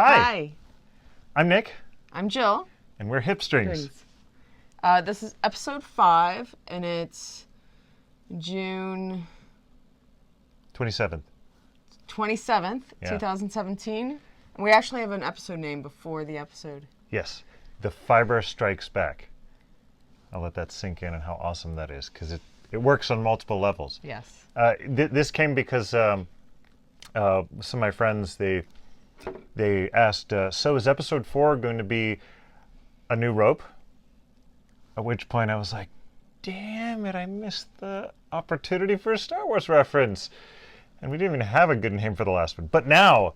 Hi. I'm Nick. I'm Jill. And we're Hipstrings. This is episode 5, and it's June 27th. 27th, Yeah. 2017. And we actually have an episode name before the episode. Yes. The Fiber Strikes Back. I'll let that sink in and how awesome that is, because it works on multiple levels. Yes. This came because some of my friends, they asked, so is episode 4 going to be a new rope? At which point I was like, damn it, I missed the opportunity for a Star Wars reference. And we didn't even have a good name for the last one. But now,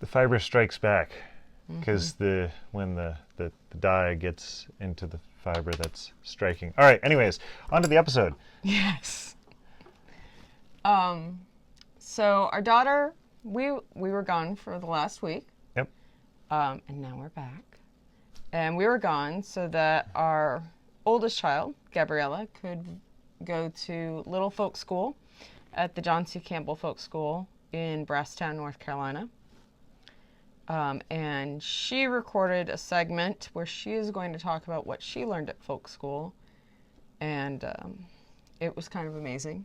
the Fiber Strikes Back. Because when the die gets into the fiber that's striking. All right, anyways, on to the episode. Yes. So our daughter, we were gone for the last week. Yep. And now we're back. And we were gone so that our oldest child, Gabriella, could go to Little Folk School at the John C. Campbell Folk School in Brasstown, North Carolina. And she recorded a segment where she is going to talk about what she learned at folk school. And it was kind of amazing.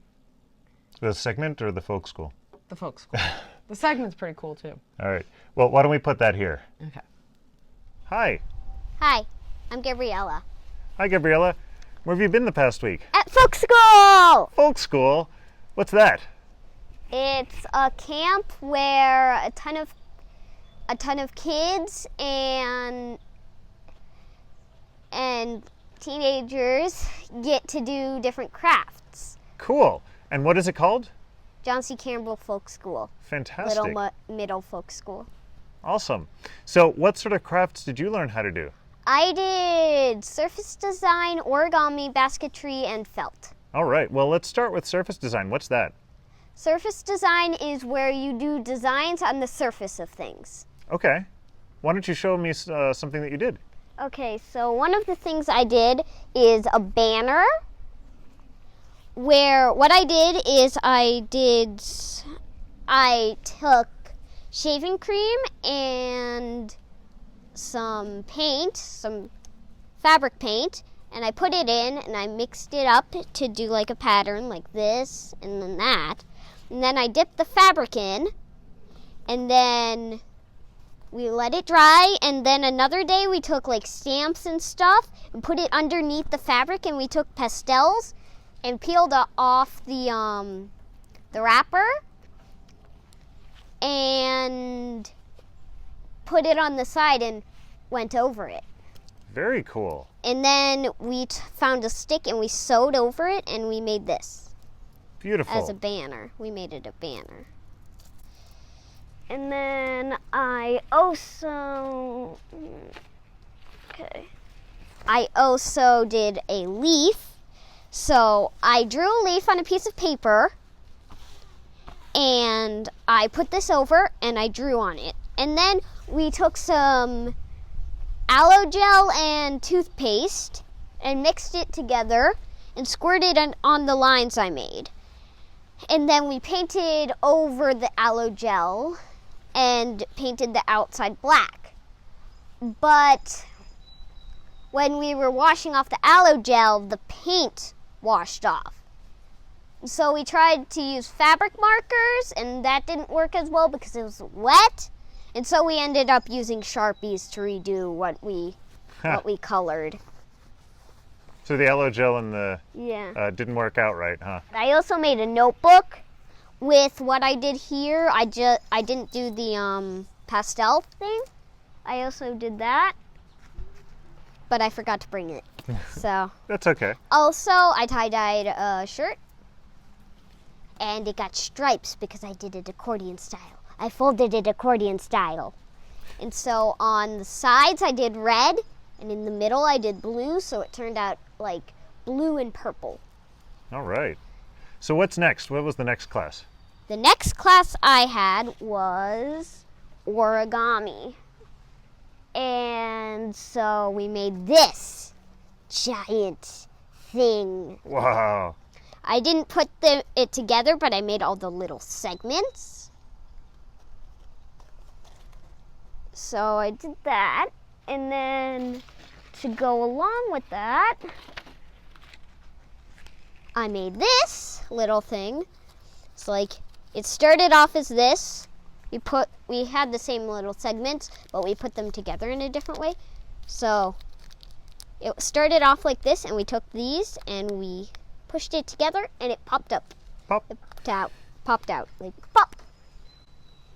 The segment or the folk school? The folk school. The segment's pretty cool, too. All right. Well, why don't we put that here? Okay. Hi. Hi, I'm Gabriella. Hi, Gabriella. Where have you been the past week? At folk school! Folk school? What's that? It's a camp where a ton of kids and teenagers get to do different crafts. Cool. And what is it called? John C. Campbell Folk School. Fantastic. Middle Folk School. Awesome. So what sort of crafts did you learn how to do? I did surface design, origami, basketry, and felt. All right. Well, let's start with surface design. What's that? Surface design is where you do designs on the surface of things. Okay. Why don't you show me something that you did? Okay, so one of the things I did is a banner where what I did is I took shaving cream and some paint, some fabric paint, and I put it in and I mixed it up to do like a pattern like this and then that. And then I dipped the fabric in and then we let it dry, and then another day we took like stamps and stuff and put it underneath the fabric, and we took pastels and peeled off the wrapper and put it on the side and went over it. Very cool. And then we found a stick and we sewed over it, and we made this. Beautiful. As a banner. We made it a banner. And then I also did a leaf. So I drew a leaf on a piece of paper and I put this over and I drew on it. And then we took some aloe gel and toothpaste and mixed it together and squirted it on the lines I made. And then we painted over the aloe gel and painted the outside black. But when we were washing off the aloe gel, the paint washed off. So we tried to use fabric markers, and that didn't work as well because it was wet. And so we ended up using Sharpies to redo what we colored. So the aloe gel and the didn't work out right, huh? I also made a notebook with what I did here. I didn't do the pastel thing. I also did that, but I forgot to bring it. So that's okay. Also, I tie-dyed a shirt, and it got stripes because I did it accordion style. I folded it accordion style. And so on the sides I did red, and in the middle I did blue, so it turned out like blue and purple. All right. So what's next? What was the next class? The next class I had was origami. And so we made this giant thing. Wow. I didn't put it together, but I made all the little segments. So I did that, and then to go along with that, I made this little thing. It's like, it started off as this. We had the same little segments, but we put them together in a different way. So it started off like this, and we took these and we pushed it together, and it popped up. Pop. It popped out, like pop.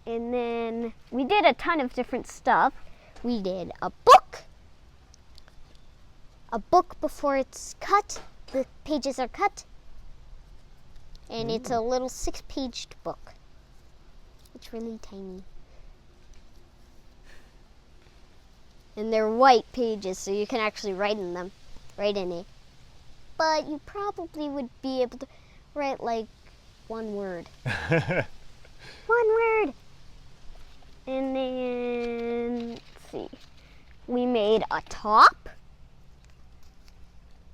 And then we did a ton of different stuff. We did a book before it's cut. The pages are cut. And it's a little 6-paged book. It's really tiny. And they're white pages, so you can actually write in it. But you probably would be able to write like one word. One word. And then, let's see, we made a top.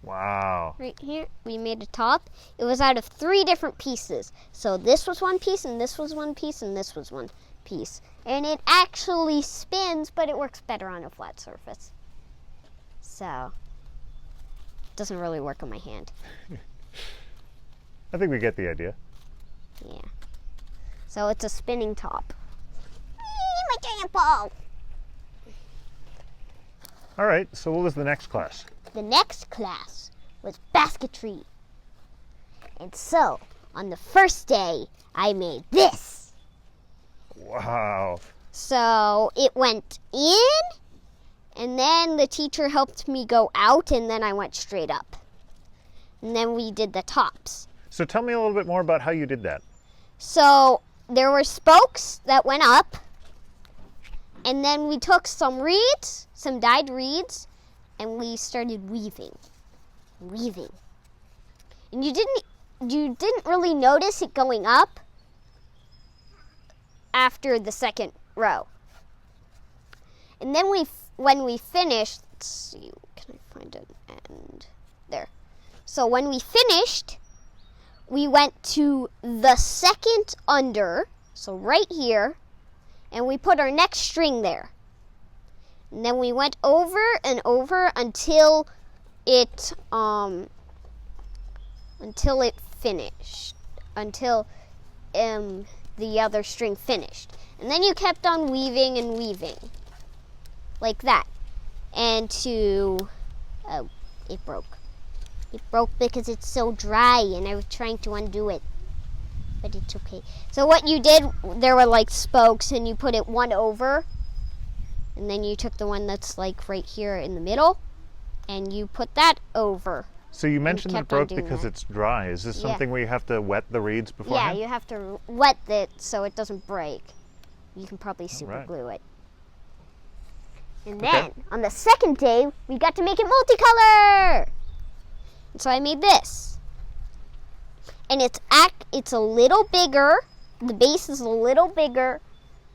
Wow. Right here, we made a top. It was out of 3 different pieces. So this was one piece, and this was one piece, and this was one piece. And it actually spins, but it works better on a flat surface. So, it doesn't really work on my hand. I think we get the idea. Yeah. So it's a spinning top. My giant ball. All right, so what was the next class? The next class was basketry. And so, on the first day, I made this. Wow. So, it went in, and then the teacher helped me go out, and then I went straight up. And then we did the tops. So tell me a little bit more about how you did that. So, there were spokes that went up, and then we took some reeds, some dyed reeds, and we started weaving. And you didn't really notice it going up after the second row. And then when we finished, let's see, can I find an end? There. So when we finished, we went to the second under, so right here, and we put our next string there. And then we went over and over until it finished. Until the other string finished. And then you kept on weaving and weaving. Like that. And it broke. It broke because it's so dry and I was trying to undo it. But it's okay. So what you did, there were like spokes and you put it one over. And then you took the one that's like right here in the middle. And you put that over. So you mentioned it broke because that. it's dry. Is this something where you have to wet the reeds beforehand? Yeah, you have to wet it so it doesn't break. You can probably super glue it. And then, on the second day, we got to make it multicolor! And so I made this. And it's a little bigger. The base is a little bigger.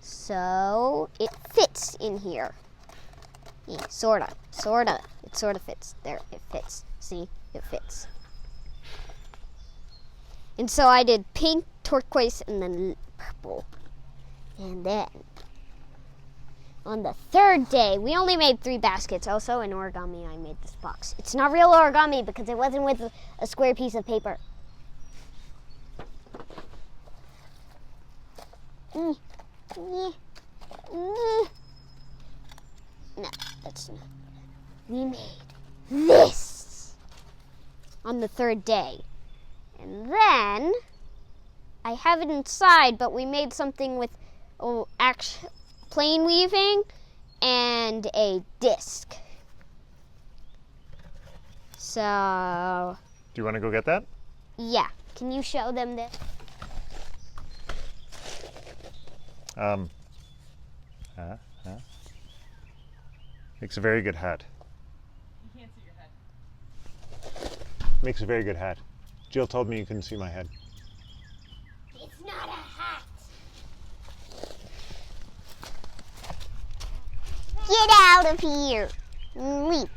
So it fits in here. Yeah, sorta. It sorta fits. There, it fits. See, it fits. And so I did pink, turquoise, and then purple. And then, on the third day, we only made 3 baskets. Also, in origami, I made this box. It's not real origami because it wasn't with a square piece of paper. No, that's not. We made this on the third day. And then, I have it inside, but we made something with plain weaving and a disc. So... Do you want to go get that? Yeah. Can you show them this? Makes a very good hat. You can't see your head. Makes a very good hat. Jill told me you couldn't see my head. It's not a hat. Get out of here. Leave.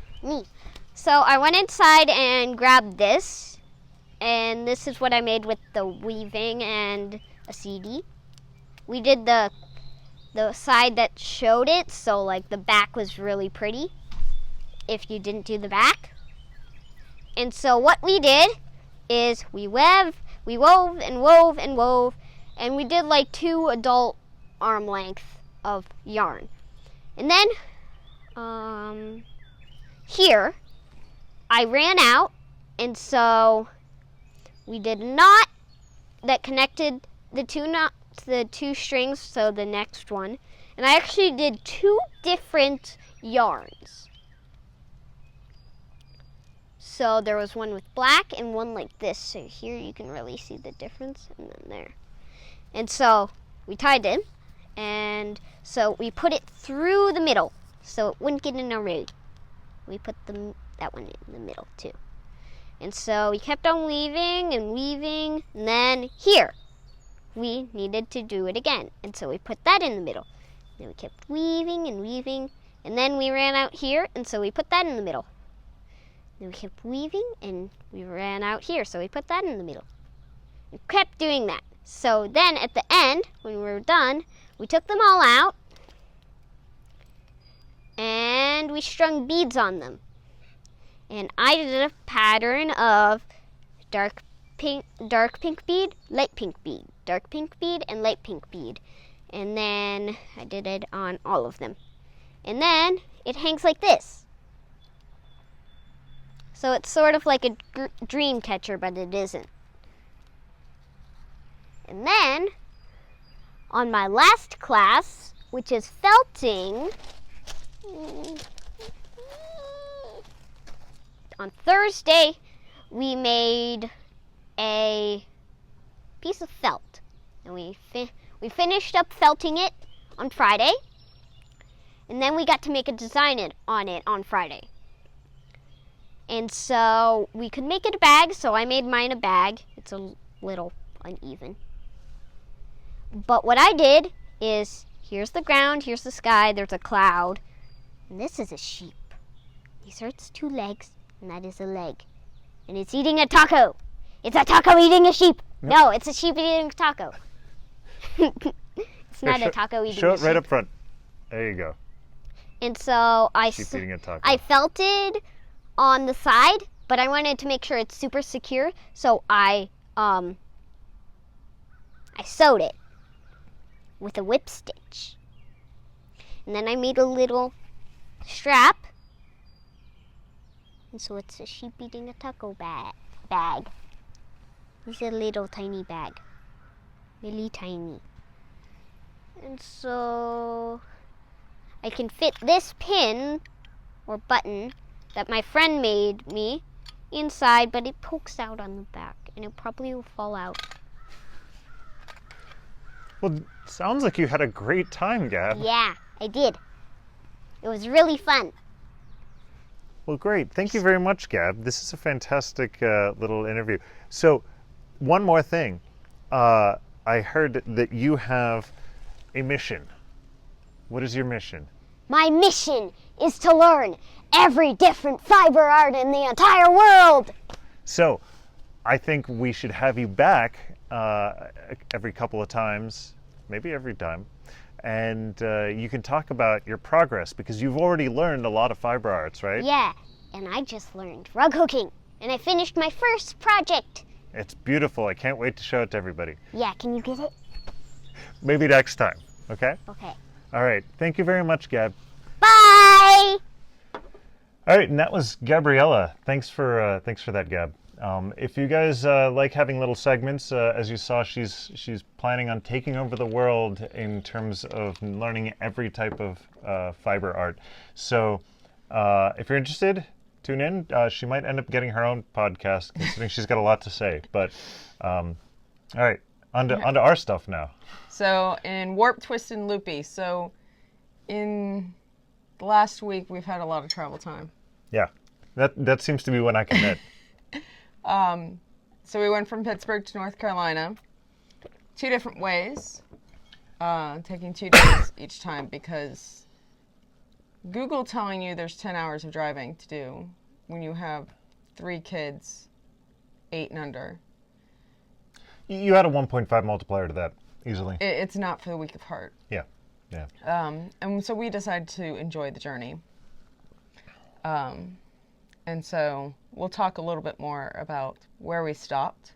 So I went inside and grabbed this. And this is what I made with the weaving and a CD. We did the the side that showed it, so like the back was really pretty if you didn't do the back. And so what we did is we wove and wove and wove, and we did like 2 adult arm length of yarn. And then here I ran out, and so we did a knot that connected the 2 strings, so the next one. And I actually did 2 different yarns. So there was one with black and one like this. So here you can really see the difference, and then there. And so we tied it, and so we put it through the middle so it wouldn't get in a rig. We put that one in the middle too. And so we kept on weaving and weaving, and then here we needed to do it again. And so we put that in the middle. Then we kept weaving and weaving, and then we ran out here, and so we put that in the middle. Then we kept weaving, and we ran out here, so we put that in the middle. We kept doing that. So then at the end, when we were done, we took them all out, and we strung beads on them. And I did a pattern of dark pink bead, light pink bead, dark pink bead, and light pink bead. And then I did it on all of them. And then it hangs like this. So it's sort of like a dream catcher, but it isn't. And then on my last class, which is felting, on Thursday, we made a piece of felt, and we finished up felting it on Friday, and then we got to make a design on it on Friday. And so we could make it a bag, so I made mine a bag. It's a little uneven. But what I did is, here's the ground, here's the sky, there's a cloud, and this is a sheep. These are its 2 legs, and that is a leg. And it's eating a taco. It's a taco eating a sheep. No, it's a sheep eating a taco. It's not a taco eating a sheep. Show it right up front. There you go. And so Sheep eating a taco. I felted on the side, but I wanted to make sure it's super secure, so I sewed it with a whip stitch. And then I made a little strap, and so it's a sheep eating a taco bag. It's a little tiny bag, really tiny. And so I can fit this pin or button that my friend made me inside, but it pokes out on the back, and it probably will fall out. Well, sounds like you had a great time, Gab. Yeah, I did. It was really fun. Well, great. Thank you very much, Gab. This is a fantastic little interview. So, one more thing. I heard that you have a mission. What is your mission? My mission is to learn every different fiber art in the entire world. So, I think we should have you back every couple of times, maybe every time, and you can talk about your progress, because you've already learned a lot of fiber arts, right? Yeah, and I just learned rug hooking, and I finished my first project. It's beautiful. I can't wait to show it to everybody. Yeah, can you get it? Maybe next time, okay? Okay. All right. Thank you very much, Gab. Bye! All right, and that was Gabriella. Thanks for that, Gab. If you guys like having little segments, as you saw, she's planning on taking over the world in terms of learning every type of fiber art. So if you're interested, tune in. She might end up getting her own podcast, considering she's got a lot to say. But all right, on to our stuff now. So in Warp, Twist, and Loopy. So in the last week, we've had a lot of travel time. Yeah, that seems to be when I commit. So we went from Pittsburgh to North Carolina, 2 different ways, taking 2 days each time, because Google telling you there's 10 hours of driving to do when you have 3 kids, 8 and under. You had a 1.5 multiplier to that, easily. It's not for the weak of heart. Yeah. Yeah. And so we decided to enjoy the journey. And so we'll talk a little bit more about where we stopped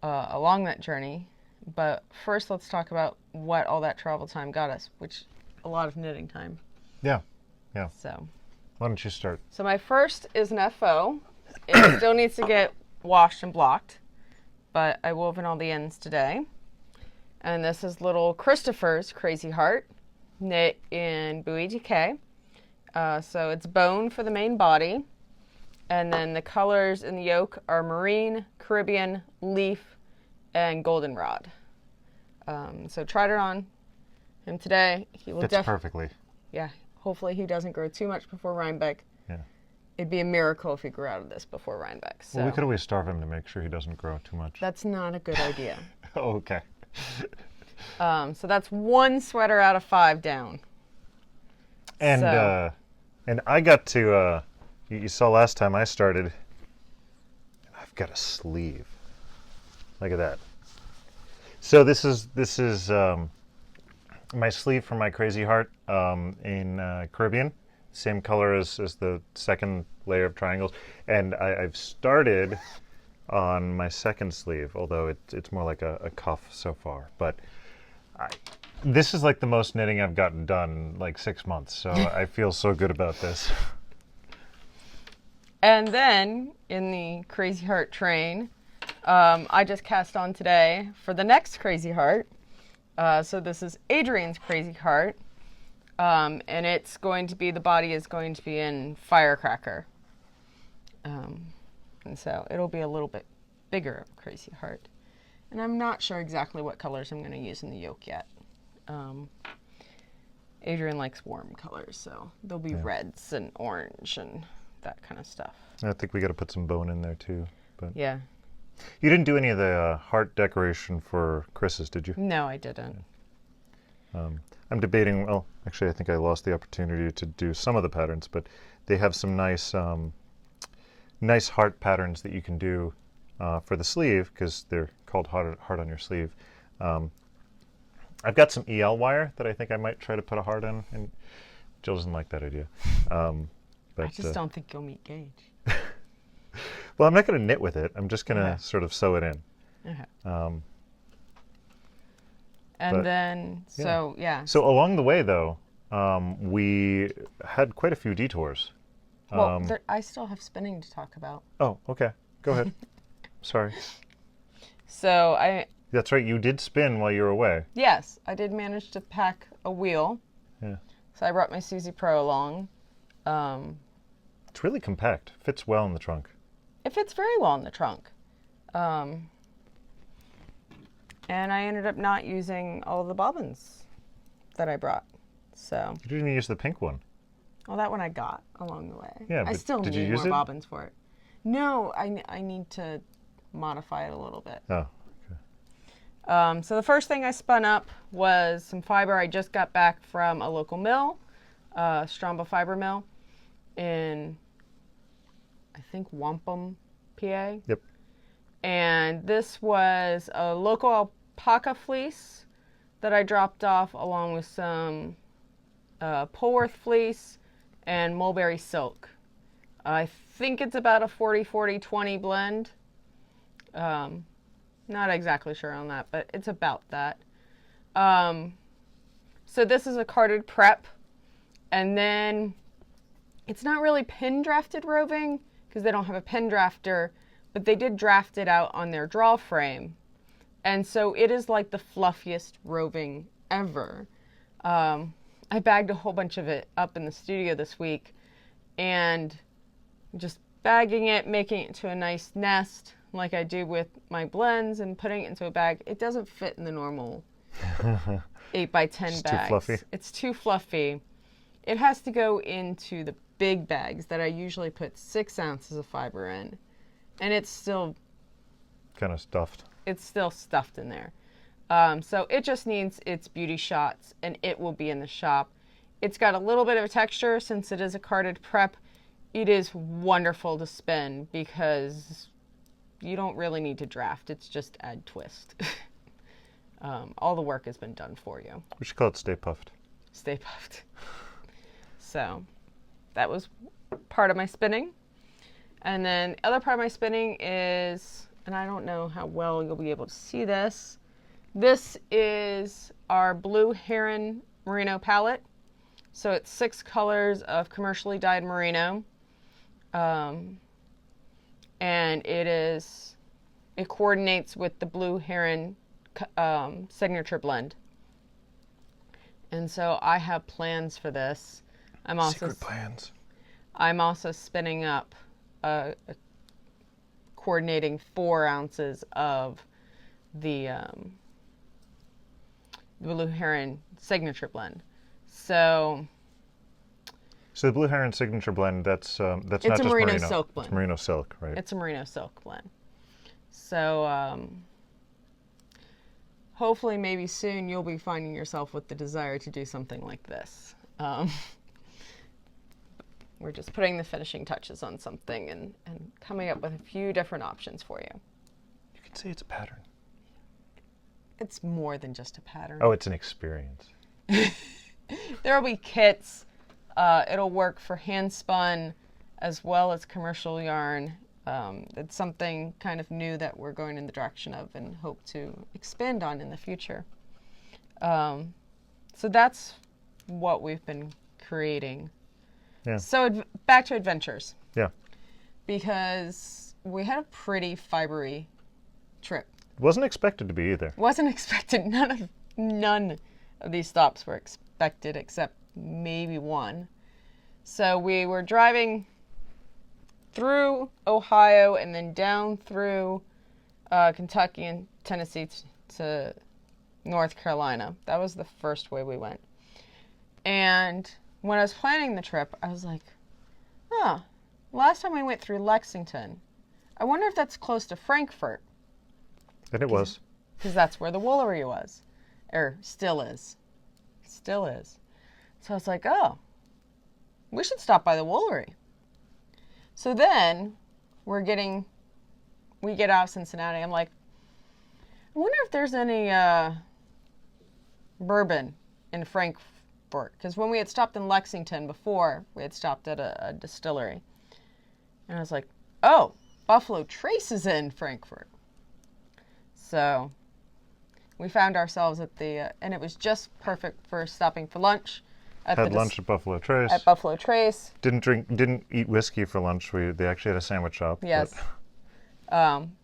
along that journey. But first, let's talk about what all that travel time got us, which a lot of knitting time. Yeah. So Why don't you start? So my first is an FO. It still needs to get washed and blocked, but I wove in all the ends today. And this is little Christopher's Crazy Heart, knit in Bowie DK. So it's bone for the main body. And then the colors in the yoke are Marine, Caribbean, Leaf, and Goldenrod. So tried it on him today. He will Fits perfectly. Yeah, hopefully he doesn't grow too much before Rhinebeck. Yeah. It'd be a miracle if he grew out of this before Rhinebeck. So Well, we could always starve him to make sure he doesn't grow too much. that's not a good idea. Oh, okay. So that's 1 sweater out of 5 down. And So- and I got to you saw last time I started, and I've got a sleeve. Look at that. So this is my sleeve for my Crazy Heart in Caribbean, same color as the second layer of triangles, and I've started on my second sleeve, although it's more like a cuff so far. But this is like the most knitting I've gotten done in like 6 months, so I feel so good about this. And then in the Crazy Heart train, I just cast on today for the next Crazy Heart. So this is Adrian's Crazy Heart. And it's going to be, the body is going to be in Firecracker. And so it'll be a little bit bigger of a Crazy Heart. And I'm not sure exactly what colors I'm going to use in the yoke yet. Adrian likes warm colors, so there'll be reds and orange and that kind of stuff. I think we got to put some bone in there too. But Yeah. you didn't do any of the heart decoration for Chris's, did you? No, I didn't. I'm debating. Well, actually, I think I lost the opportunity to do some of the patterns, but they have some nice, nice heart patterns that you can do for the sleeve because they're called heart on your sleeve. I've got some EL wire that I think I might try to put a heart on, and Jill doesn't like that idea. But I just don't think you'll meet Gage. well, I'm not going to knit with it. I'm just going to Okay. sort of sew it in. Okay. But- And then, so, yeah. So along the way, though, we had quite a few detours. Well, I still have spinning to talk about. Oh, okay. Go ahead. Sorry. So That's right. You did spin while you were away. yes, I did manage to pack a wheel. Yeah. So I brought my Suzy Pro along. It's really compact. Fits well in the trunk. It fits very well in the trunk. And I ended up not using all of the bobbins that I brought. So, You didn't even use the pink one. well, that one I got along the way. Yeah, I but still did you need use more it? bobbins for it. No, I need to modify it a little bit. Oh. So the first thing I spun up was some fiber. I just got back from a local mill, Stromba Fiber Mill in, I think, Wampum, PA. Yep. And this was a local alpaca fleece that I dropped off along with some Polworth fleece and mulberry silk. I think it's about a 40-40-20 blend. Not exactly sure on that, but it's about that. So this is a carded prep. And then it's not really pin drafted roving because they don't have a pin drafter, but they did draft it out on their draw frame. And so it is like the fluffiest roving ever. I bagged a whole bunch of it up in the studio this week and just bagging it, making it into a nice nest like I do with my blends and putting it into a bag. It doesn't fit in the normal 8x10 It's bags. too fluffy. It's too fluffy. It has to go into the big bags that I usually put 6 ounces of fiber in. And it's still Kind of stuffed. stuffed in there. So it just needs its beauty shots and it will be in the shop. It's got a little bit of a texture since it is a carded prep. It is wonderful to spin because you don't really need to draft. It's just add twist. All the work has been done for you. We should call it Stay Puffed. Stay Puft. So that was part of my spinning. And then the other part of my spinning is, and I don't know how well you'll be able to see this. This is our Blue Heron Merino palette. So it's 6 colors of commercially dyed merino. And it coordinates with the Blue Heron signature blend. And so I have plans for this. Secret plans. I'm also spinning up coordinating 4 ounces of the Blue Heron signature blend. So the Blue Heron signature blend, that's not just merino. It's a merino silk blend. It's merino silk, right? It's a merino silk blend. So hopefully maybe soon you'll be finding yourself with the desire to do something like this. We're just putting the finishing touches on something and coming up with a few different options for you. You could say it's a pattern. It's more than just a pattern. Oh, it's an experience. There will be kits. It'll work for hand spun as well as commercial yarn. It's something kind of new that we're going in the direction of and hope to expand on in the future. So that's what we've been creating. Yeah. So back to adventures. Yeah. Because we had a pretty fibery trip. Wasn't expected to be either. Wasn't expected. None of these stops were expected except maybe one. So we were driving through Ohio and then down through Kentucky and Tennessee to North Carolina. That was the first way we went. And when I was planning the trip, I was like, last time we went through Lexington. I wonder if that's close to Frankfort. And it was. Because that's where the Woolery was. Or still is. Still is. So I was like, we should stop by the Woolery. So then we get out of Cincinnati. I'm like, I wonder if there's any bourbon in Frankfort. Because when we had stopped in Lexington before, we had stopped at a distillery. And I was like, Buffalo Trace is in Frankfort. So we found ourselves at and it was just perfect for stopping for lunch. Had lunch at Buffalo Trace. At Buffalo Trace. Didn't eat whiskey for lunch. They actually had a sandwich shop. Yes.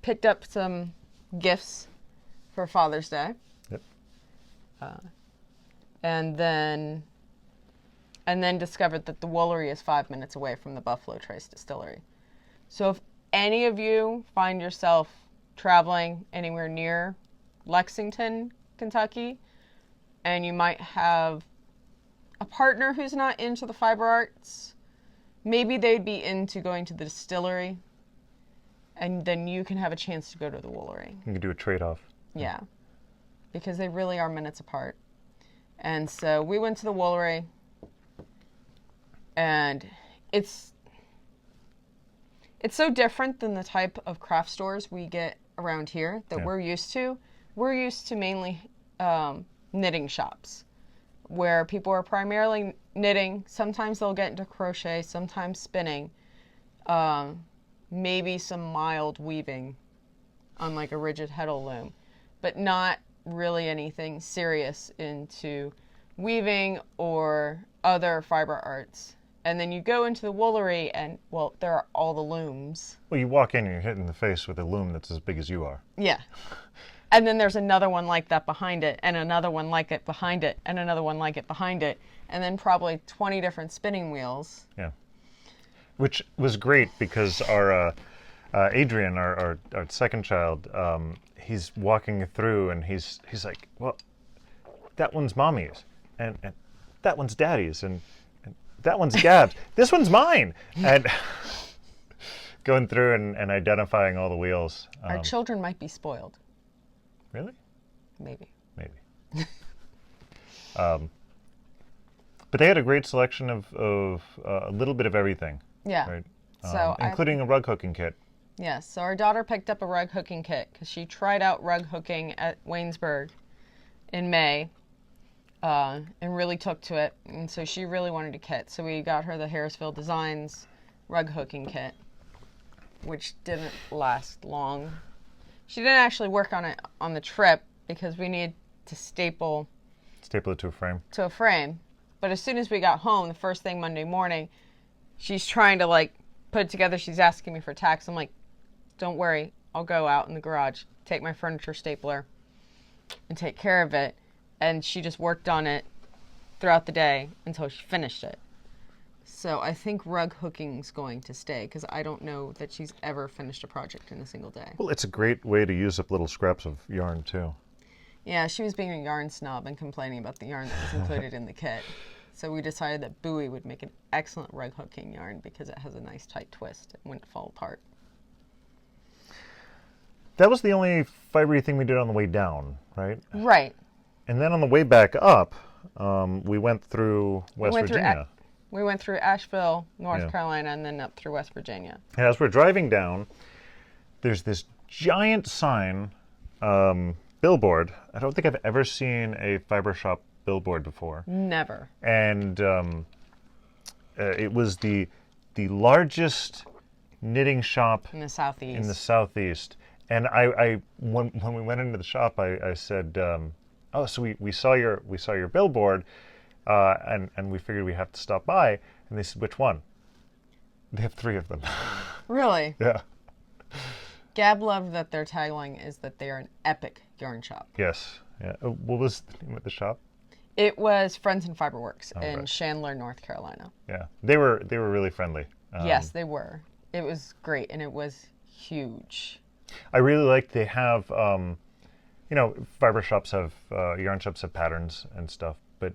Picked up some gifts for Father's Day. Yep. And then discovered that the Woolery is 5 minutes away from the Buffalo Trace distillery. So if any of you find yourself traveling anywhere near Lexington, Kentucky, and you might have a partner who's not into the fiber arts, maybe they'd be into going to the distillery, and then you can have a chance to go to the Woolery. You can do a trade-off. Yeah, because they really are minutes apart. And so we went to the Woolery, and it's so different than the type of craft stores we get around here that we're used to. We're used to mainly knitting shops where people are primarily knitting. Sometimes they'll get into crochet, sometimes spinning, maybe some mild weaving on like a rigid heddle loom, but not really anything serious into weaving or other fiber arts. And then you go into the Woolery and, there are all the looms. Well, you walk in and you're hit in the face with a loom that's as big as you are. Yeah. And then there's another one like that behind it, and another one like it behind it, and another one like it behind it, and then probably 20 different spinning wheels. Yeah. Which was great because our Adrian, our second child, he's walking through and he's like, well, that one's mommy's, and that one's daddy's, and that one's Gab's. This one's mine. And going through and identifying all the wheels. Our children might be spoiled. Really? Maybe. But they had a great selection of a little bit of everything. Yeah. Right? So including a rug hooking kit. Yes. So our daughter picked up a rug hooking kit because she tried out rug hooking at Waynesburg in May. and really took to it. And so she really wanted a kit. So we got her the Harrisville Designs rug hooking kit, which didn't last long. She didn't actually work on it on the trip because we needed to staple it to a frame. But as soon as we got home, the first thing Monday morning, she's trying to like put it together. She's asking me for tacks. I'm like, don't worry, I'll go out in the garage, take my furniture stapler, and take care of it. And she just worked on it throughout the day until she finished it. So I think rug hooking's going to stay because I don't know that she's ever finished a project in a single day. Well, it's a great way to use up little scraps of yarn too. Yeah, she was being a yarn snob and complaining about the yarn that was included in the kit. So we decided that Bowie would make an excellent rug hooking yarn because it has a nice tight twist and wouldn't fall apart. That was the only fibery thing we did on the way down, right? Right. And then on the way back up, we went through West Virginia. We went through Asheville, North Yeah. Carolina, and then up through West Virginia. And as we're driving down, there's this giant sign, billboard. I don't think I've ever seen a fiber shop billboard before. Never. And it was the largest knitting shop In the Southeast. in the Southeast. And I when we went into the shop, I said, "Oh, so we saw your billboard, and we figured we have to stop by." And they said, "Which one?" They have 3 of them. Really? Yeah. Gab loved that their tagline is that they are an epic yarn shop. Yes. Yeah. What was the name of the shop? It was Friends and Fiberworks in right. Chandler, North Carolina. Yeah. They were really friendly. Yes, they were. It was great, and it was huge. I really like they have, fiber shops have, yarn shops have patterns and stuff, but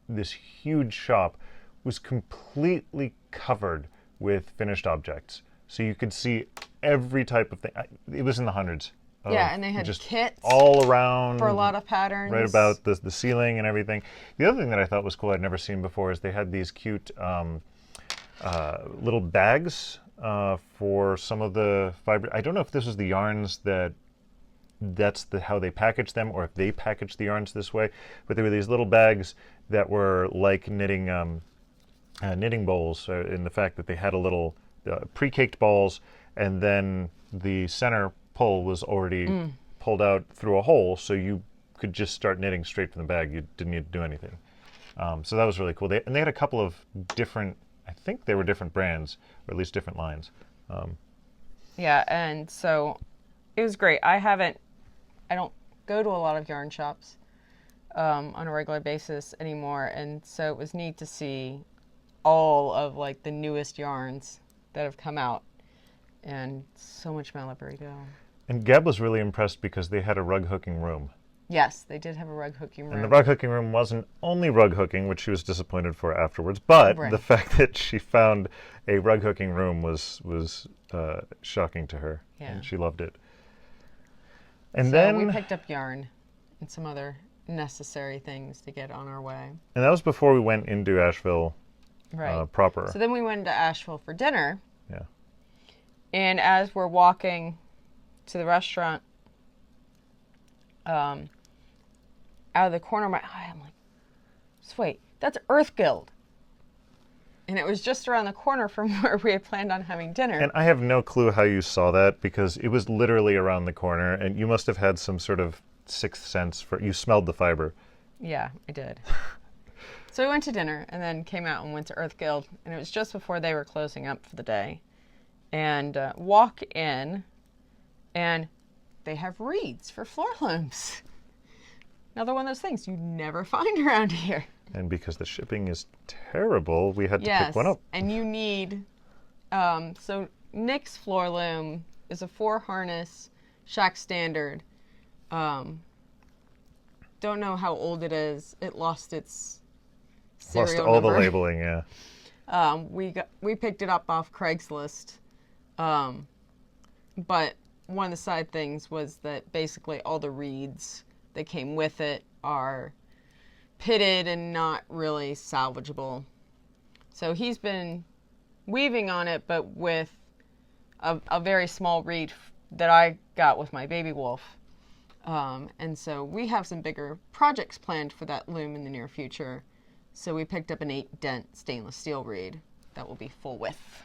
this huge shop was completely covered with finished objects. So you could see every type of thing. It was in the hundreds. Yeah, and they had just kits all around for a lot of patterns. right about the ceiling and everything. The other thing that I thought was cool I'd never seen before is they had these cute little bags for some of the fiber. I don't know if this was the yarns that's how they package them, or if they package the yarns this way. But there were these little bags that were like knitting bowls, in the fact that they had a little pre-caked balls, and then the center pull was already pulled out through a hole, so you could just start knitting straight from the bag. You didn't need to do anything. So that was really cool. They had a couple of different, I think they were different brands, or at least different lines. Yeah, and so it was great. I don't go to a lot of yarn shops on a regular basis anymore, and so it was neat to see all of like the newest yarns that have come out, and so much Malabarito. And Gab was really impressed because they had a rug hooking room. Yes, they did have a rug hooking room. And the rug hooking room wasn't only rug hooking, which she was disappointed for afterwards, but Right. the fact that she found a rug hooking room was shocking to her, Yeah. and she loved it. And So then, we picked up yarn and some other necessary things to get on our way. and that was before we went into Asheville Right. proper. So then we went to Asheville for dinner. Yeah. And as we're walking to the restaurant, out of the corner of my eye, I'm like, wait, that's Earth Guild. And it was just around the corner from where we had planned on having dinner. And I have no clue how you saw that, because it was literally around the corner, and you must have had some sort of sixth sense you smelled the fiber. Yeah, I did. So we went to dinner and then came out and went to Earth Guild, and it was just before they were closing up for the day. And walk in, and they have reeds for floor looms. Another one of those things you never find around here. And because the shipping is terrible, we had to Yes, pick one up. and you need, so Nick's floor loom is a 4-harness shack standard. Don't know how old it is. It lost its Lost serial all number. the labeling, yeah. We picked it up off Craigslist, but one of the side things was that basically all the reeds that came with it are pitted and not really salvageable. So he's been weaving on it, but with a very small reed that I got with my baby wolf. And so we have some bigger projects planned for that loom in the near future. So we picked up an 8-dent stainless steel reed that will be full width.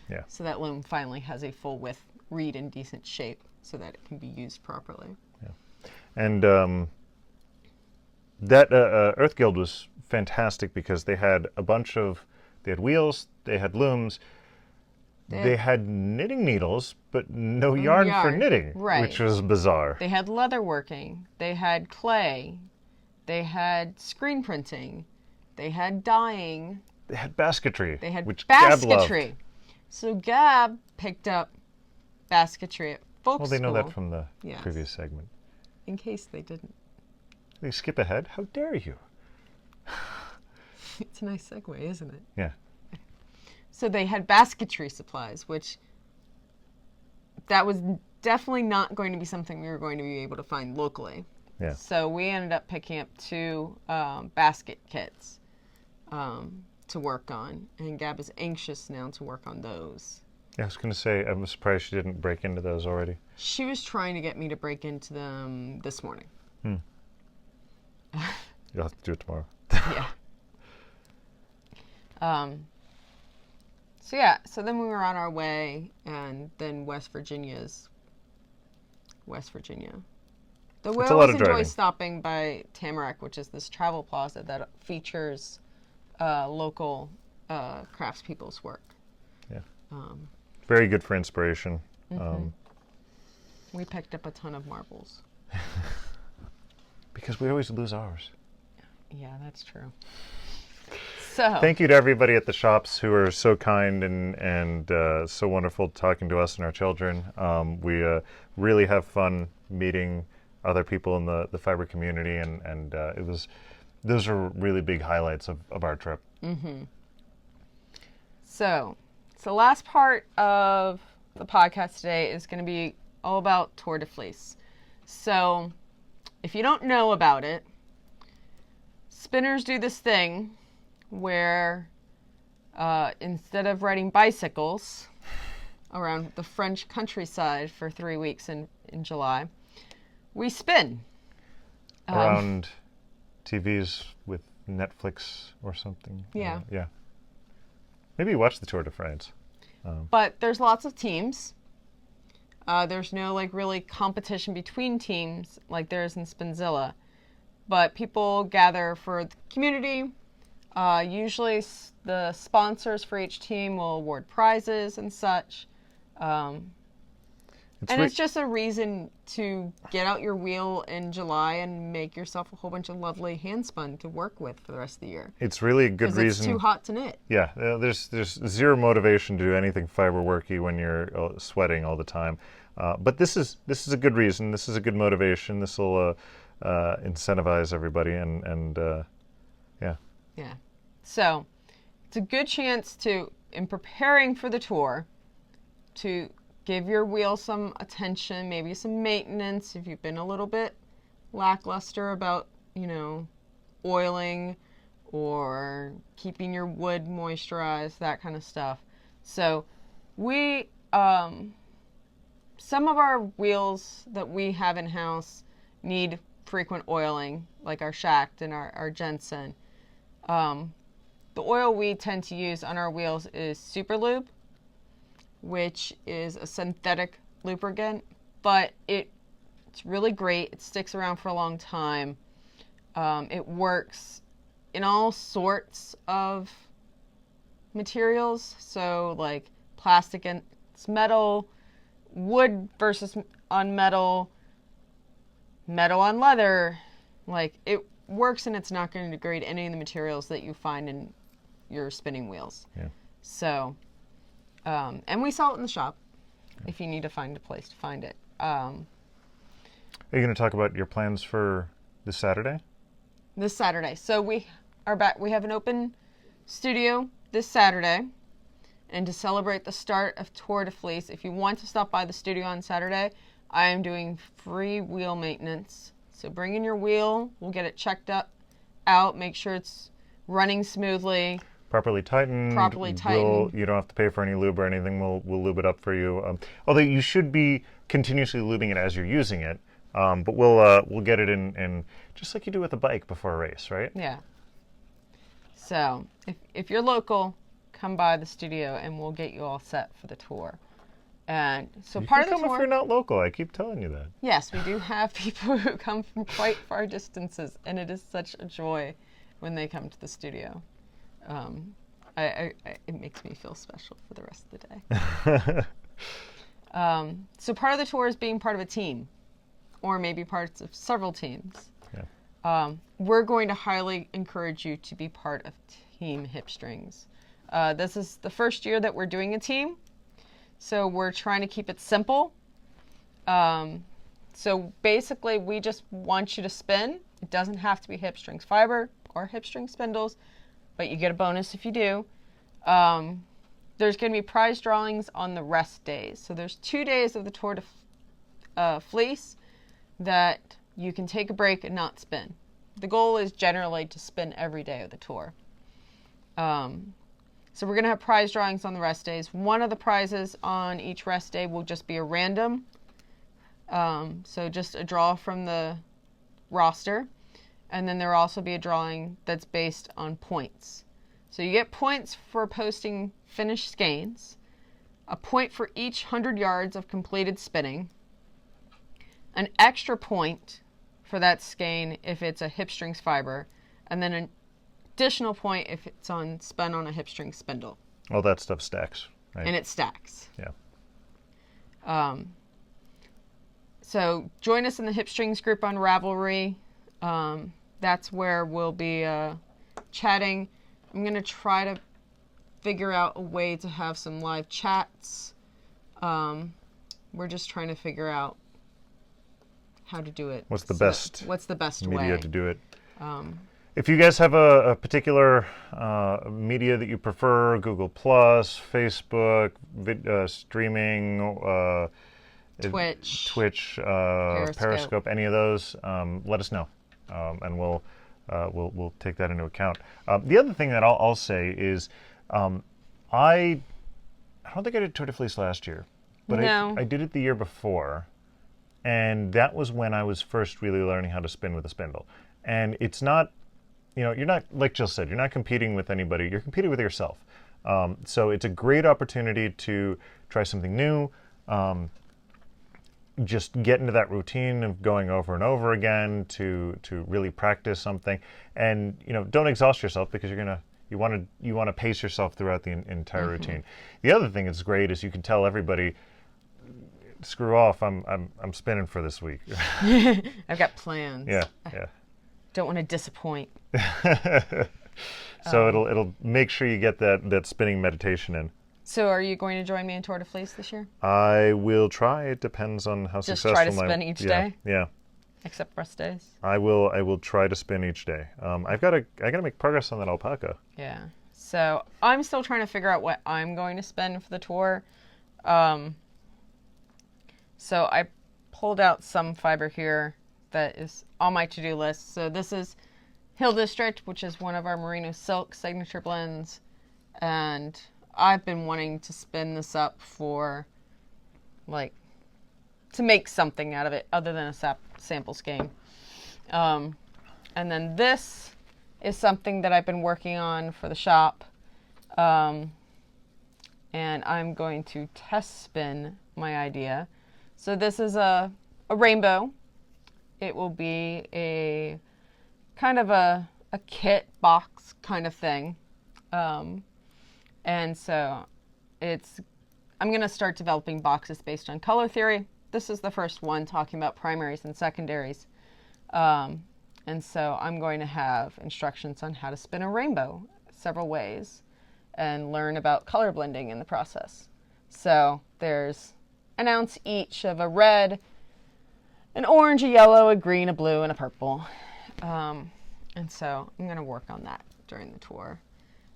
Yeah. So that loom finally has a full width reed in decent shape so that it can be used properly. Yeah. And that Earth Guild was fantastic because they had they had wheels, they had looms, they had knitting needles, but no yarn for knitting, right. which was bizarre. They had leatherworking, they had clay, they had screen printing, they had dyeing. They had basketry, They had which Gab basketry. loved. So Gab picked up basketry at folk Well, they know school. that from the Yes. previous segment. In case they didn't. They skip ahead? How dare you? It's a nice segue, isn't it? Yeah. So they had basketry supplies, which that was definitely not going to be something we were going to be able to find locally. Yeah. So we ended up picking up 2 basket kits to work on, and Gab is anxious now to work on those. Yeah, I was going to say, I'm surprised she didn't break into those already. She was trying to get me to break into them this morning. You'll have to do it tomorrow. Yeah. So then we were on our way, and then West Virginia. The a lot whales of enjoy driving. stopping by Tamarack, which is this travel plaza that features local craftspeople's work. Yeah. Very good for inspiration. We picked up a ton of marbles. Because we always lose ours. Yeah, that's true. So Thank you to everybody at the shops who are so kind and so wonderful talking to us and our children. We really have fun meeting other people in the fiber community, and those are really big highlights of our trip. So the last part of the podcast today is going to be all about Tour de Fleece. So if you don't know about it, spinners do this thing where instead of riding bicycles around the French countryside for 3 weeks in July, we spin. Around TVs with Netflix or something. Yeah. Yeah. Maybe you watch the Tour de France. But there's lots of teams. There's no really competition between teams like there is in Spinzilla. But people gather for the community. Usually the sponsors for each team will award prizes and such. It's just a reason to get out your wheel in July and make yourself a whole bunch of lovely hand spun to work with for the rest of the year. It's really a good 'Cause reason. it's too hot to knit. Yeah, there's zero motivation to do anything fiber worky when you're sweating all the time. But this is a good reason. This is a good motivation. This will incentivize everybody, and yeah. Yeah. So it's a good chance to, in preparing for the tour, to give your wheel some attention, maybe some maintenance if you've been a little bit lackluster about, oiling or keeping your wood moisturized, that kind of stuff. So we, some of our wheels that we have in-house need frequent oiling, like our Shact and our Jensen. The oil we tend to use on our wheels is Super Lube, which is a synthetic lubricant, but it's really great. It sticks around for a long time. It works in all sorts of materials, so like plastic and metal, wood versus on metal, metal on leather. Like, it works, and it's not going to degrade any of the materials that you find in your spinning wheels. Yeah. So, and we sell it in the shop if you need to find a place to find it. Are you going to talk about your plans for this Saturday? This Saturday. So we are back. We have an open studio this Saturday. And to celebrate the start of Tour de Fleece, if you want to stop by the studio on Saturday, I am doing free wheel maintenance. So bring in your wheel. We'll get it checked out, make sure it's running smoothly. Properly tightened. You don't have to pay for any lube or anything. We'll lube it up for you. Although you should be continuously lubing it as you're using it, But we'll get it in just like you do with a bike before a race, right? Yeah. So if you're local, come by the studio and we'll get you all set for the tour. And so You part can of the come tour, if you're not local. I keep telling you that. yes, we do have people who come from quite far distances, and it is such a joy when they come to the studio. It makes me feel special for the rest of the day. So part of the tour is being part of a team, or maybe parts of several teams. Yeah. We're going to highly encourage you to be part of Team Hipstrings. This is the first year that we're doing a team, so we're trying to keep it simple. So basically, we just want you to spin. It doesn't have to be Hipstrings fiber or Hipstring spindles, but you get a bonus if you do. There's going to be prize drawings on the rest days. So there's 2 days of the Tour de Fleece that you can take a break and not spin. The goal is generally to spin every day of the tour. So we're going to have prize drawings on the rest days. One of the prizes on each rest day will just be a random. So just a draw from the roster. And then there will also be a drawing that's based on points. So you get points for posting finished skeins, a point for each 100 yards of completed spinning, an extra point for that skein if it's a Hipstrings fiber, and then an additional point if it's spun on a Hipstring spindle. All that stuff stacks, right? And it stacks. Yeah. So join us in the Hipstrings group on Ravelry. That's where we'll be chatting. I'm going to try to figure out a way to have some live chats. We're just trying to figure out how to do it. What's the best media way to do it? If you guys have a particular media that you prefer, Google Plus, Facebook, streaming, Twitch, Periscope, any of those, let us know, and we'll take that into account. The other thing that I'll say is, I don't think I did Tour de Fleece last year, but No. I did it the year before, and that was when I was first really learning how to spin with a spindle. And it's not, you're not, like Jill said, you're not competing with anybody, you're competing with yourself. So it's a great opportunity to try something new, just get into that routine of going over and over again to really practice something. And don't exhaust yourself, because you want to pace yourself throughout the entire routine. The other thing that's great is you can tell everybody, screw off, I'm spinning for this week. I've got plans. Yeah. Don't want to disappoint. So it'll make sure you get that spinning meditation in. So are you going to join me in Tour de Fleece this year? I will try. It depends on how Just successful try to spin each day? Yeah. Except rest days? I will try to spin each day. I gotta make progress on that alpaca. Yeah. So I'm still trying to figure out what I'm going to spend for the tour. So I pulled out some fiber here that is on my to-do list. So this is Hill District, which is one of our merino silk signature blends. And I've been wanting to spin this up for, to make something out of it other than a sample skein. And then this is something that I've been working on for the shop. And I'm going to test spin my idea. So this is a rainbow. It will be a kind of a kit box kind of thing. And so I'm going to start developing boxes based on color theory. This is the first one talking about primaries and secondaries. And so I'm going to have instructions on how to spin a rainbow several ways and learn about color blending in the process. So there's an ounce each of a red, an orange, a yellow, a green, a blue, and a purple. And so I'm going to work on that during the tour.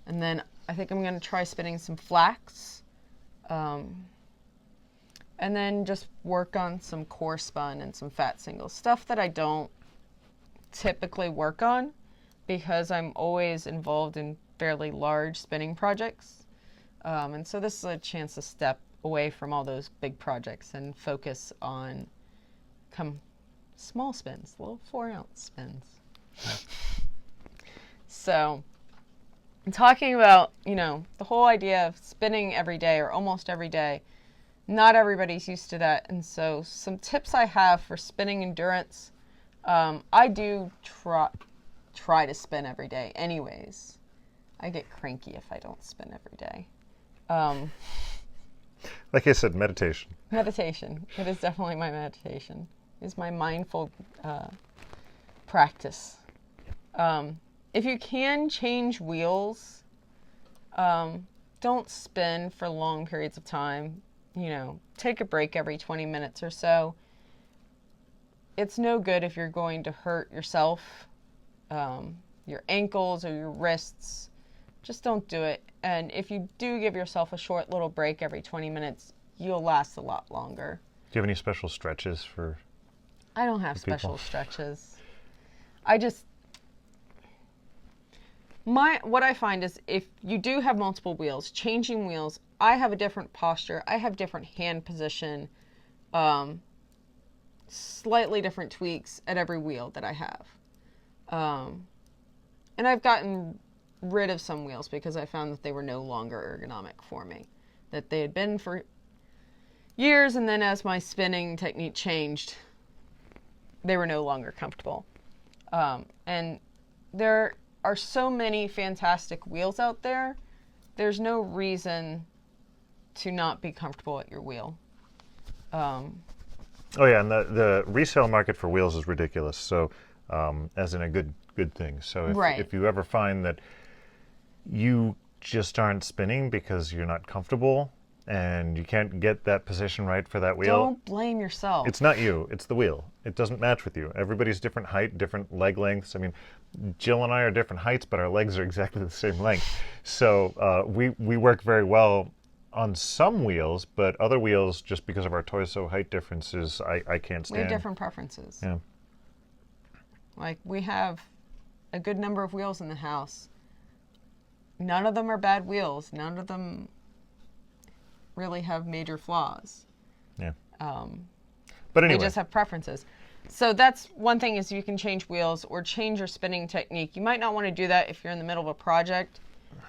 And then I think I'm going to try spinning some flax. And then just work on some core spun and some fat singles. Stuff that I don't typically work on because I'm always involved in fairly large spinning projects. And so this is a chance to step away from all those big projects and focus on small spins, little 4-ounce spins. So, talking about, the whole idea of spinning every day or almost every day, not everybody's used to that. And so some tips I have for spinning endurance, I do try to spin every day anyways. I get cranky if I don't spin every day. Like I said, meditation. Meditation. It is definitely my meditation. It's my mindful practice. If you can change wheels, don't spin for long periods of time. Take a break every 20 minutes or so. It's no good if you're going to hurt yourself, your ankles or your wrists. Just don't do it. And if you do give yourself a short little break every 20 minutes, you'll last a lot longer. Do you have any special stretches for I don't have special stretches. What I find is if you do have multiple wheels, changing wheels, I have a different posture. I have different hand position, slightly different tweaks at every wheel that I have. And I've gotten rid of some wheels because I found that they were no longer ergonomic for me, that they had been for years, and then as my spinning technique changed, they were no longer comfortable. And there are so many fantastic wheels out there. There's no reason to not be comfortable at your wheel. Oh yeah, and the resale market for wheels is ridiculous. So, as in a good thing. So if you ever find that you just aren't spinning because you're not comfortable and you can't get that position right for that wheel, don't blame yourself. It's not you, it's the wheel. It doesn't match with you. Everybody's different height, different leg lengths. I mean, Jill and I are different heights, but our legs are exactly the same length. So we work very well on some wheels, but other wheels, just because of our torso height differences, I can't stand. We have different preferences. Yeah. Like, we have a good number of wheels in the house. None of them are bad wheels. None of them really have major flaws. Yeah. But anyway. We just have preferences. So that's one thing, is you can change wheels or change your spinning technique. You might not want to do that if you're in the middle of a project.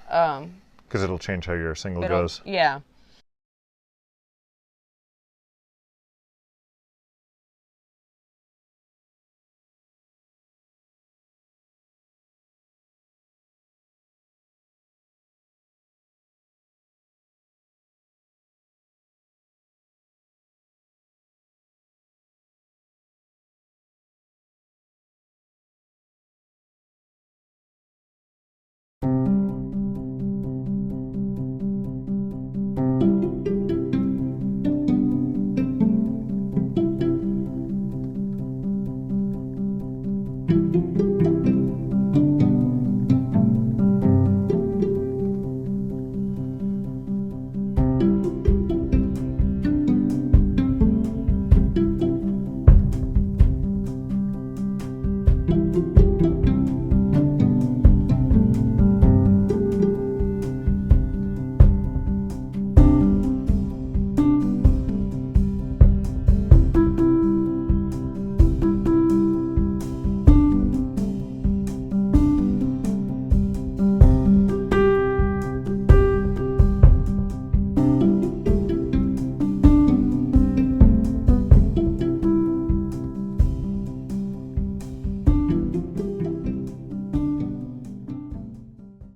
Because it'll change how your single goes. Yeah.